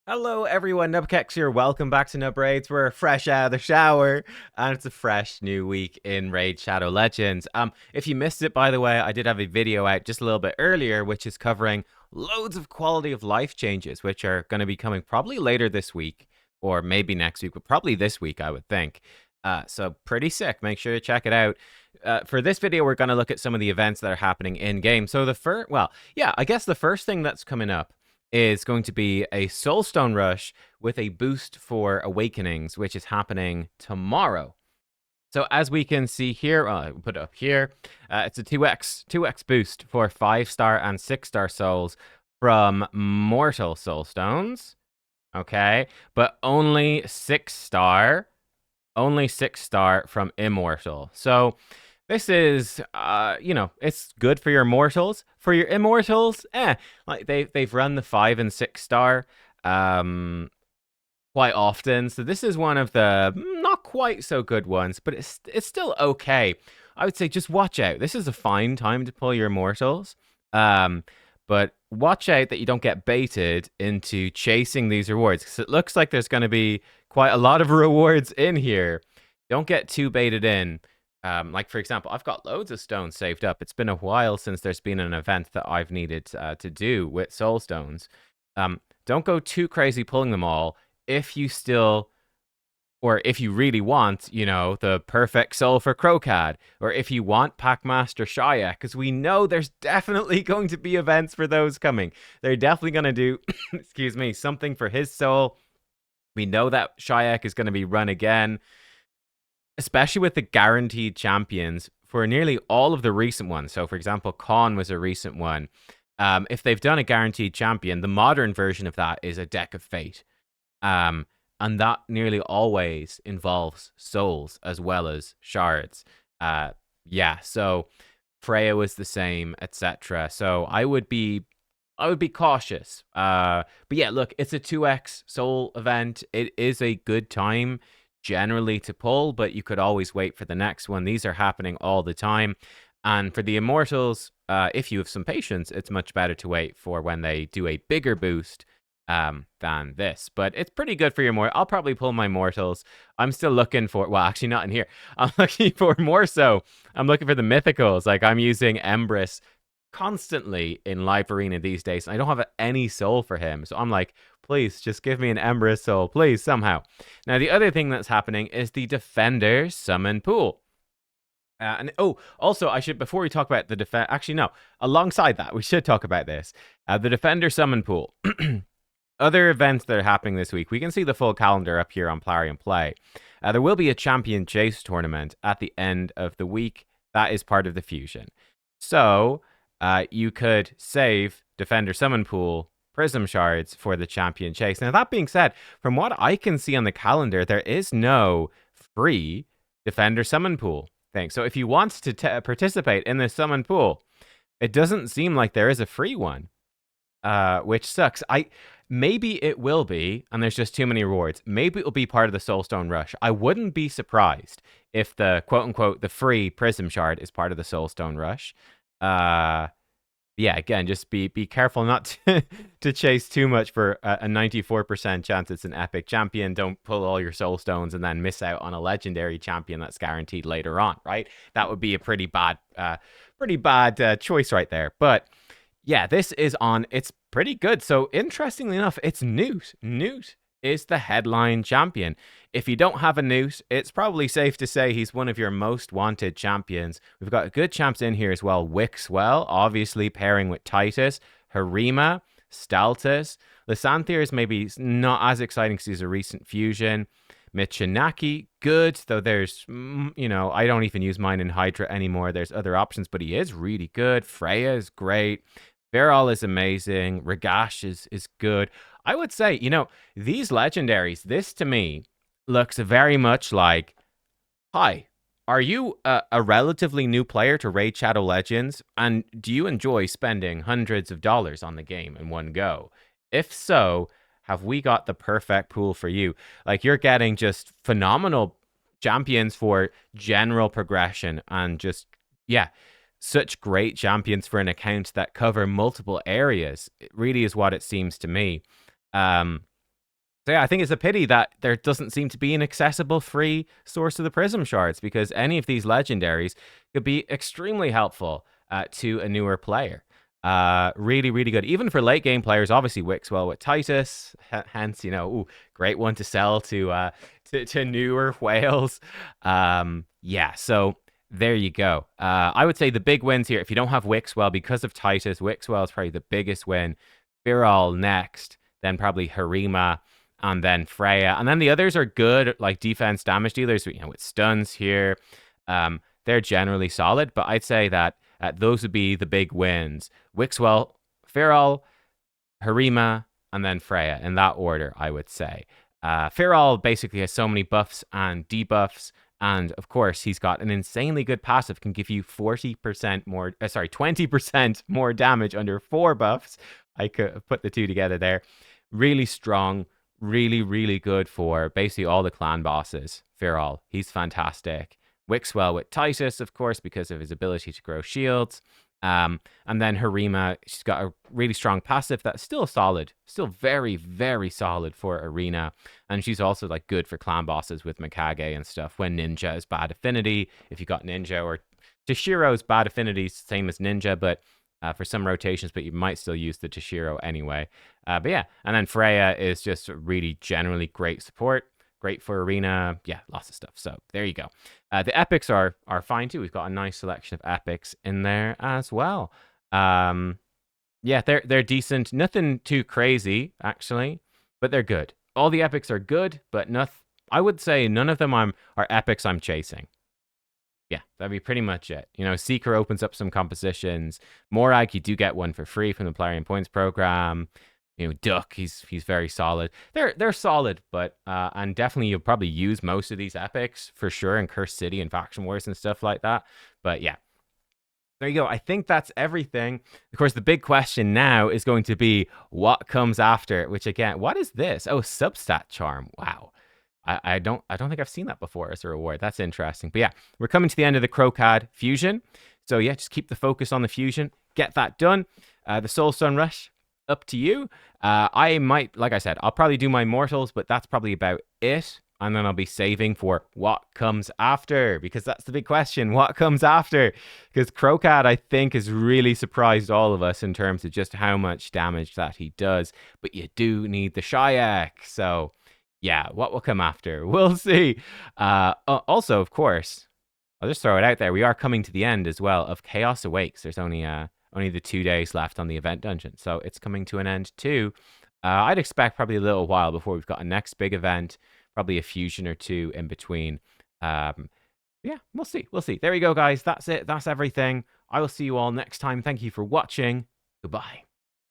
Hello everyone, nubkeks here. Welcome back to Nub Raids. We're fresh out of the shower, and it's a fresh new week in Raid Shadow Legends. If you missed it, by the way, I did have a video out just a little bit earlier, which is covering loads of quality of life changes, which are going to be coming probably later this week, or maybe next week, but probably this week, I would think. So pretty sick. Make sure to check it out. For this video, we're going to look at some of the events that are happening in game. So I guess the first thing that's coming up is going to be a Soulstone Rush with a boost for Awakenings, which is happening tomorrow. So as we can see here, I'll put it up here, it's a 2x boost for 5-star and 6-star souls from Mortal Soulstones. Okay, but only 6-star from Immortal. So this is, it's good for your mortals. For your immortals, like they've run the 5 and 6-star quite often. So this is one of the not quite so good ones, but it's still okay. I would say just watch out. This is a fine time to pull your mortals, but watch out that you don't get baited into chasing these rewards, because it looks like there's going to be quite a lot of rewards in here. Don't get too baited in. Like, for example, I've got loads of stones saved up. It's been a while since there's been an event that I've needed to do with soul stones. Don't go too crazy pulling them all if you still, or if you really want, the perfect soul for Crocad, or if you want Packmaster Shayak, because we know there's definitely going to be events for those coming. They're definitely going to do, excuse me, something for his soul. We know that Shayak is going to be run again, especially with the guaranteed champions for nearly all of the recent ones. So, for example, Khan was a recent one. If they've done a guaranteed champion, the modern version of that is a Deck of Fate. And that nearly always involves souls as well as shards. So Freya was the same, etc. So I would be cautious. But yeah, look, it's a 2x soul event. It is a good time generally to pull, but you could always wait for the next one. These are happening all the time. And for the immortals, if you have some patience, it's much better to wait for when they do a bigger boost than this. But it's pretty good for your more. I'll probably pull my mortals. I'm still looking for, well, actually not in here. I'm looking for more so. I'm looking for the mythicals. Like, I'm using Empress constantly in Live Arena these days. I don't have any soul for him. So I'm like, please just give me an Empress soul, please, somehow. Now, the other thing that's happening is the Defender Summon Pool. Also, I should, before we talk about the defense, actually, no, alongside that, we should talk about this. The Defender Summon Pool. Other events that are happening this week, we can see the full calendar up here on Plarium Play. There will be a Champion Chase tournament at the end of the week. That is part of the fusion. So, you could save Defender Summon Pool Prism Shards for the Champion Chase. Now, that being said, from what I can see on the calendar, there is no free Defender Summon Pool thing. So if you want to participate in the Summon Pool, it doesn't seem like there is a free one, which sucks. Maybe it will be, and there's just too many rewards. Maybe it will be part of the Soulstone Rush. I wouldn't be surprised if the quote-unquote the free Prism Shard is part of the Soulstone Rush. Again, just be careful not to chase too much for a 94% chance it's an epic champion. Don't pull all your soul stones and then miss out on a legendary champion that's guaranteed later on, right? That would be a pretty bad choice right there. But yeah, this is on. It's pretty good. So interestingly enough, it's NUT. NUT is the headline champion. If you don't have a NUT, it's probably safe to say he's one of your most wanted champions. We've got good champs in here as well. Wixwell, obviously pairing with Titus, Harima, Staltus. Lysanthier is maybe not as exciting because he's a recent fusion. Michinaki, good, though there's, I don't even use mine in Hydra anymore. There's other options, but he is really good. Freya is great. Beryl is amazing. Ragash is good. I would say, these legendaries, this to me looks very much like, hi, are you a relatively new player to Raid Shadow Legends? And do you enjoy spending hundreds of dollars on the game in one go? If so, have we got the perfect pool for you? Like, you're getting just phenomenal champions for general progression and just, such great champions for an account that cover multiple areas. It really is what it seems to me. So yeah, I think it's a pity that there doesn't seem to be an accessible free source of the Prism shards, because any of these legendaries could be extremely helpful to a newer player. Really, really good. Even for late game players, obviously Wixwell with Titus, hence, great one to sell to newer whales. Yeah, so there you go. I would say the big wins here, if you don't have Wixwell because of Titus, Wixwell is probably the biggest win. Viral next, then probably Harima, and then Freya. And then the others are good, like defense damage dealers, with stuns here. They're generally solid, but I'd say that those would be the big wins. Wixwell, Feral, Harima, and then Freya, in that order, I would say. Feral basically has so many buffs and debuffs, and of course, he's got an insanely good passive, can give you 40% more, 20% more damage under 4 buffs. I could put the two together there. Really strong, really, really good for basically all the clan bosses. Feral, he's fantastic. Wixwell with Titus, of course, because of his ability to grow shields. And then Harima, she's got a really strong passive that's still solid, still very, very solid for Arena. And she's also like good for clan bosses with Mikage and stuff. When Ninja is bad affinity, if you got Ninja, or Toshiro's bad affinity, same as Ninja, but for some rotations, but you might still use the Toshiro anyway. But yeah, and then Freya is just really generally great support. Great for Arena. Yeah, lots of stuff. So there you go. The epics are fine too. We've got a nice selection of epics in there as well. Yeah, they're decent. Nothing too crazy actually, but they're good. All the epics are good, but I would say none of them are epics I'm chasing. Yeah, that'd be pretty much it. Seeker opens up some compositions. Morag, you do get one for free from the Player Points program. Duck, he's very solid. They're solid, but and definitely you'll probably use most of these epics for sure in Cursed City and Faction Wars and stuff like that. But yeah, there you go. I think that's everything. Of course, the big question now is going to be what comes after. Which again, what is this? Oh, Substat Charm. Wow. I don't think I've seen that before as a reward. That's interesting. But yeah, we're coming to the end of the Crocad fusion. So yeah, just keep the focus on the fusion. Get that done. The Soul Stone Rush, up to you. I might, like I said, I'll probably do my mortals, but that's probably about it. And then I'll be saving for what comes after, because that's the big question. What comes after? Because Crocad, I think, has really surprised all of us in terms of just how much damage that he does. But you do need the Shayak. So yeah, what will come after? We'll see. Also, of course, I'll just throw it out there. We are coming to the end as well of Chaos Awakes. There's only the 2 days left on the event dungeon, so it's coming to an end too. I'd expect probably a little while before we've got a next big event, probably a fusion or two in between. Yeah, we'll see. We'll see. There we go, guys. That's it. That's everything. I will see you all next time. Thank you for watching. Goodbye.